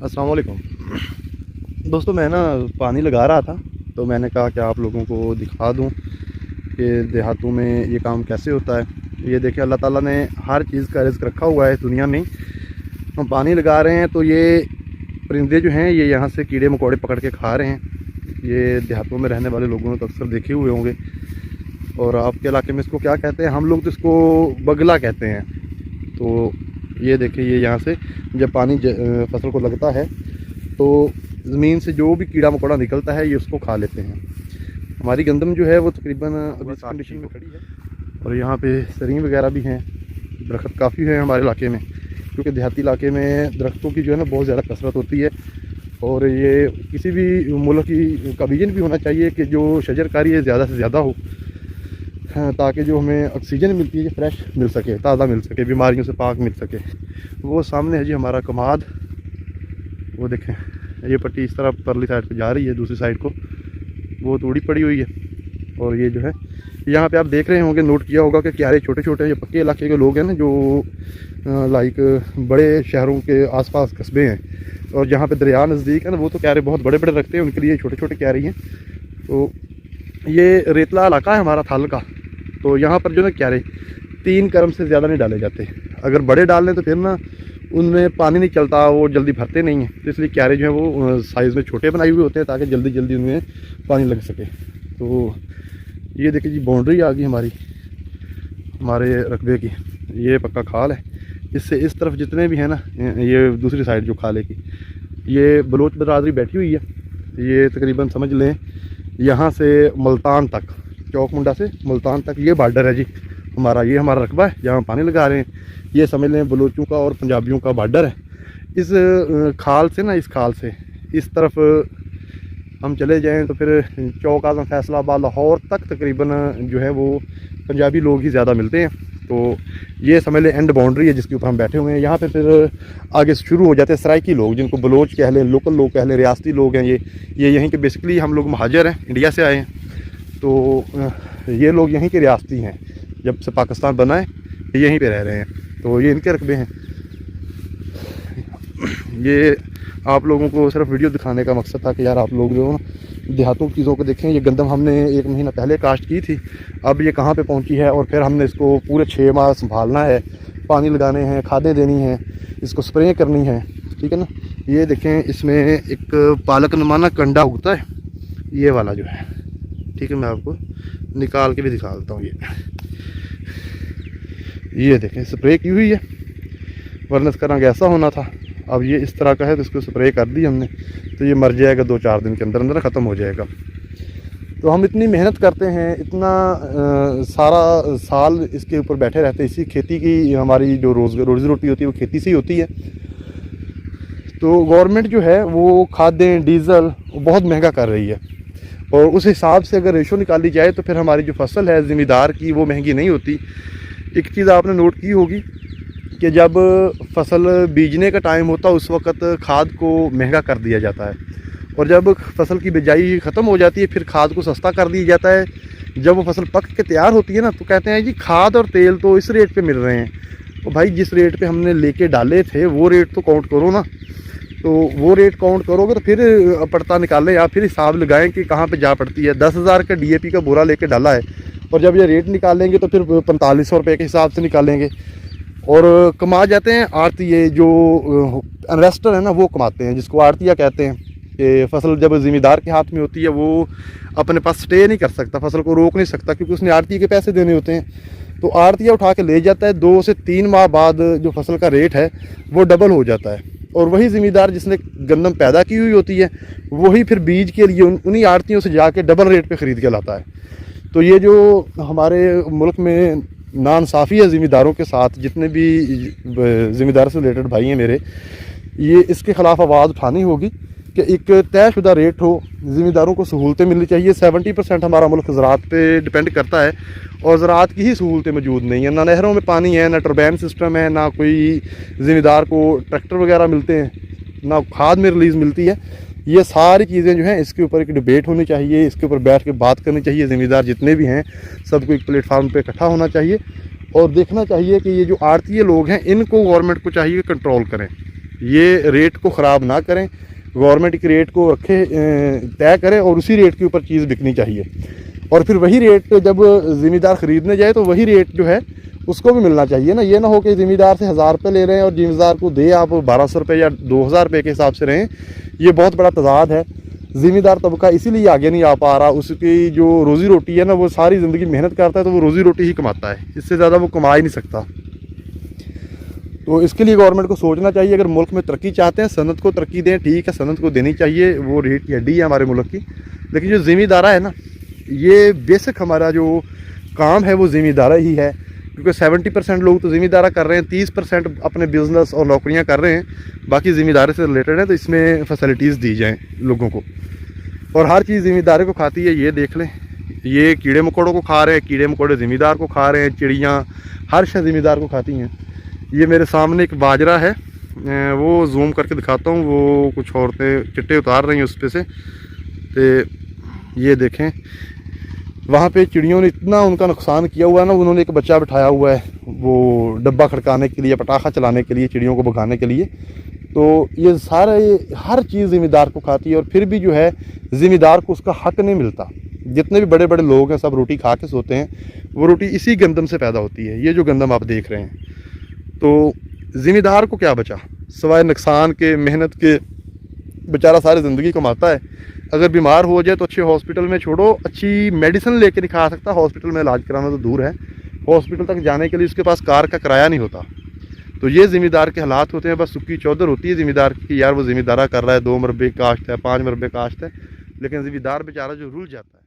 अस्सलाम वालेकुम दोस्तों। मैं ना पानी लगा रहा था तो मैंने कहा कि आप लोगों को दिखा दूं कि देहातों में ये काम कैसे होता है। ये देखिए अल्लाह ताला ने हर चीज़ का रिज़्क़ रखा हुआ है दुनिया में। हम पानी लगा रहे हैं तो ये परिंदे जो हैं ये यहाँ से कीड़े मकोड़े पकड़ के खा रहे हैं। ये देहातों में रहने वाले लोगों ने तो अक्सर देखे हुए होंगे। और आपके इलाके में इसको क्या कहते हैं? हम लोग तो इसको बगला कहते हैं। तो ये देखिए ये यहाँ से जब पानी फसल को लगता है तो ज़मीन से जो भी कीड़ा मकोड़ा निकलता है ये उसको खा लेते हैं। हमारी गंदम जो है वो तकरीबन अभी इस कंडीशन में खड़ी है। और यहाँ पे सरीं वगैरह भी हैं, दरख्त काफ़ी है हमारे इलाके में, क्योंकि देहाती इलाके में दरख्तों की जो है ना बहुत ज़्यादा कसरत होती है। और ये किसी भी मुल्क की का विजन भी होना चाहिए कि जो शजरकारी है ज़्यादा से ज़्यादा हो, ताकि जो हमें ऑक्सीजन मिलती है फ्रेश मिल सके, ताज़ा मिल सके, बीमारियों से पाक मिल सके। वो सामने है जी हमारा कमाद। वो देखें ये पट्टी इस तरफ परली साइड पे जा रही है, दूसरी साइड को वो तोड़ी पड़ी हुई है। और ये जो है यहाँ पे आप देख रहे होंगे, नोट किया होगा कि क्यारे छोटे छोटे ये पक्के इलाके के लोग हैं ना, जो लाइक बड़े शहरों के आसपास कस्बे हैं और जहाँ पे दरिया नज़दीक है ना, वो तो क्यारे बहुत बड़े बड़े रखते हैं, उनके लिए छोटे छोटे क्यारे हैं। तो ये रेतला इलाका है हमारा थाल का। तो यहाँ पर जो ना क्यारे 3 करम से ज़्यादा नहीं डाले जाते। अगर बड़े डाल लें तो फिर ना उनमें पानी नहीं चलता, वो जल्दी भरते नहीं हैं। तो इसलिए क्यारे जो हैं वो साइज़ में छोटे बनाए हुए होते हैं ताकि जल्दी जल्दी उनमें पानी लग सके। तो ये देखिए जी बाउंड्री आ गई हमारे रकबे की। ये पक्का खाल है। इससे इस तरफ जितने भी हैं ना, ये दूसरी साइड जो खाले की, ये बलोच बरादरी बैठी हुई है। ये तकरीबन समझ लें यहाँ से मुल्तान तक, चौक मुंडा से मुल्तान तक ये बॉर्डर है जी हमारा। ये हमारा रकबा है जहाँ पानी लगा रहे हैं। ये समझ लें बलोचों का और पंजाबियों का बॉर्डर है। इस खाल से ना, इस खाल से इस तरफ हम चले जाएं तो फिर चौक आज़म, फैसलाबाद, लाहौर तक तकरीबन जो है वो पंजाबी लोग ही ज़्यादा मिलते हैं। तो ये समझ लें एंड बाउंड्री है जिसके ऊपर हम बैठे हुए हैं। यहाँ पे फिर आगे शुरू हो जाते हैं सराइकी लोग, जिनको बलोच कह लें, लोकल लोग कह लें, रियासती लोग हैं। ये यहीं के बेसिकली हम लोग महाजर हैं, इंडिया से आए हैं। तो ये लोग यहीं के रियासती हैं, जब से पाकिस्तान बना है यहीं पे रह रहे हैं। तो ये इनके रकबे हैं। ये आप लोगों को सिर्फ वीडियो दिखाने का मकसद था कि यार आप लोग जो देहातों की चीज़ों को देखें। ये गंदम हमने 1 महीना पहले काश्त की थी, अब ये कहाँ पे पहुँची है। और फिर हमने इसको पूरे 6 माह संभालना है, पानी लगाने हैं, खादें देनी हैं, इसको स्प्रे करनी है, ठीक है ना। ये देखें इसमें एक पालक नुमाना कंडा उगता है, ये वाला जो है, ठीक है। मैं आपको निकाल के भी दिखा देता हूँ। ये देखें स्प्रे की हुई है, वरना इसका रंग ऐसा होना था। अब ये इस तरह का है तो इसको स्प्रे कर दी हमने, तो ये मर जाएगा 2-4 दिन के अंदर अंदर ख़त्म हो जाएगा। तो हम इतनी मेहनत करते हैं, इतना सारा साल इसके ऊपर बैठे रहते हैं। इसी खेती की हमारी जो रोज़ी रोटी होती है वो खेती से ही होती है। तो गवर्नमेंट जो है वो खादें, डीज़ल बहुत महंगा कर रही है। और उस हिसाब से अगर रेशो निकाली जाए तो फिर हमारी जो फसल है ज़मींदार की वो महंगी नहीं होती। एक चीज़ आपने नोट की होगी कि जब फसल बीजने का टाइम होता है उस वक्त खाद को महंगा कर दिया जाता है, और जब फसल की बिजाई ख़त्म हो जाती है फिर खाद को सस्ता कर दिया जाता है। जब वो फसल पक के तैयार होती है ना तो कहते हैं जी खाद और तेल तो इस रेट पे मिल रहे हैं। तो भाई जिस रेट पे हमने लेके डाले थे वो रेट तो काउंट करो ना। तो वो रेट काउंट करोगे तो फिर पड़ता निकालें या फिर हिसाब लगाएं कि कहाँ पे जा पड़ती है। 10,000 का DAP का बोरा लेके डाला है और जब ये रेट निकालेंगे तो फिर 4500 रुपये के हिसाब से निकालेंगे। और कमा जाते हैं आड़तीये, जो इन्वेस्टर है ना वो कमाते हैं, जिसको आड़तिया कहते हैं। कि फसल जब ज़मींदार के हाथ में होती है वो अपने पास स्टे नहीं कर सकता, फसल को रोक नहीं सकता, क्योंकि उसने आड़तिये के पैसे देने होते हैं। तो आड़तिया उठा के ले जाता है। 2 से 3 माह बाद जो फसल का रेट है वो डबल हो जाता है। और वही ज़मींदार जिसने गंदम पैदा की हुई होती है वही फिर बीज के लिए उन्हीं आड़तियों से जाके डबल रेट पे ख़रीद के लाता है। तो ये जो हमारे मुल्क में नाइंसाफ़ी है ज़मींदारों के साथ, जितने भी ज़मींदार से रिलेटेड भाई हैं मेरे, ये इसके ख़िलाफ़ आवाज़ उठानी होगी कि एक तयशुदा रेट हो, ज़मींदारों को सहूलतें मिलनी चाहिए। 70% हमारा मुल्क ज़राअत पे डिपेंड करता है और ज़राअत की ही सहूलतें मौजूद नहीं हैं। ना नहरों में पानी है, ना टर्बाइन सिस्टम है, ना कोई ज़मींदार को ट्रैक्टर वगैरह मिलते हैं, ना खाद में रिलीज़ मिलती है। ये सारी चीज़ें जो हैं इसके ऊपर एक डिबेट होनी चाहिए, इसके ऊपर बैठ के बात करनी चाहिए। ज़मींदार जितने भी हैं सबको एक प्लेटफार्म पे इकट्ठा होना चाहिए और देखना चाहिए कि ये जो आड़तीय लोग हैं इनको गवर्नमेंट को चाहिए कंट्रोल करें। ये रेट को ख़राब ना करें, गवर्नमेंट की रेट को रखे, तय करें और उसी रेट के ऊपर चीज़ बिकनी चाहिए। और फिर वही रेट जब ज़िम्मेदार ख़रीदने जाए तो वही रेट जो है उसको भी मिलना चाहिए ना। ये ना हो कि ज़िम्मेदार से 1000 रुपये ले रहे हैं और ज़िम्मेदार को दे आप 1200 रुपये या 2000 रुपये के हिसाब से रहें। ये बहुत बड़ा तजाद है। ज़िम्मेदार तबका इसीलिए आगे नहीं आ पा रहा, उसकी जो रोज़ी रोटी है ना, वो सारी ज़िंदगी मेहनत करता है तो वो रोज़ी रोटी ही कमाता है, इससे ज़्यादा वो कमा ही नहीं सकता। तो इसके लिए गवर्नमेंट को सोचना चाहिए, अगर मुल्क में तरक्की चाहते हैं, सनत को तरक्की दें, ठीक है, सनत को देनी चाहिए, वो रीढ़ की हड्डी है हमारे मुल्क की। लेकिन जो ज़िम्मेदारा है ना, ये बेसिक हमारा जो काम है वो ज़िम्मेदारा ही है, क्योंकि 70% लोग तो ज़िम्मेदारा कर रहे हैं, 30% अपने बिज़नेस और नौकरियां कर रहे हैं, बाकी ज़िम्मेदारी से रिलेटेड है। तो इसमें फैसिलिटीज़ दी जाएँ लोगों को, और हर चीज़ ज़िम्मेदारी को खाती है। ये देख लें, ये कीड़े मकोड़ों को खा रहे हैं, कीड़े मकोड़े ज़िम्मेदार को खा रहे हैं, चिड़ियाँ हर शय ज़िम्मेदार को खाती हैं। ये मेरे सामने एक बाजरा है, वो जूम करके दिखाता हूँ, वो कुछ औरतें चिट्टे उतार रही हैं उस पे से। तो ये देखें, वहाँ पे चिड़ियों ने इतना उनका नुकसान किया हुआ है ना, उन्होंने एक बच्चा बिठाया हुआ है वो डब्बा खड़काने के लिए, पटाखा चलाने के लिए, चिड़ियों को भगाने के लिए। तो ये सारे हर चीज़ ज़िम्मेदार को खाती है, और फिर भी जो है ज़िम्मेदार को उसका हक नहीं मिलता। जितने भी बड़े बड़े लोग हैं सब रोटी खा के सोते हैं, वो रोटी इसी गंदम से पैदा होती है, ये जो गंदम आप देख रहे हैं। तो ज़िम्मेदार को क्या बचा सिवाय नुकसान के, मेहनत के। बेचारा सारी ज़िंदगी कमाता है, अगर बीमार हो जाए तो अच्छे हॉस्पिटल में छोड़ो, अच्छी मेडिसिन लेके नहीं खा सकता, हॉस्पिटल में इलाज कराना तो दूर है, हॉस्पिटल तक जाने के लिए उसके पास कार का किराया नहीं होता। तो ये ज़िम्मेदार के हालात होते हैं, बस सुक्की चौधर होती है ज़िम्मेदार की, यार वो ज़िम्मेदारा कर रहा है, 2 मरबे काश्त है, 5 मरबे काश्त है, लेकिन ज़िम्मेदार बेचारा जो रुल जाता है।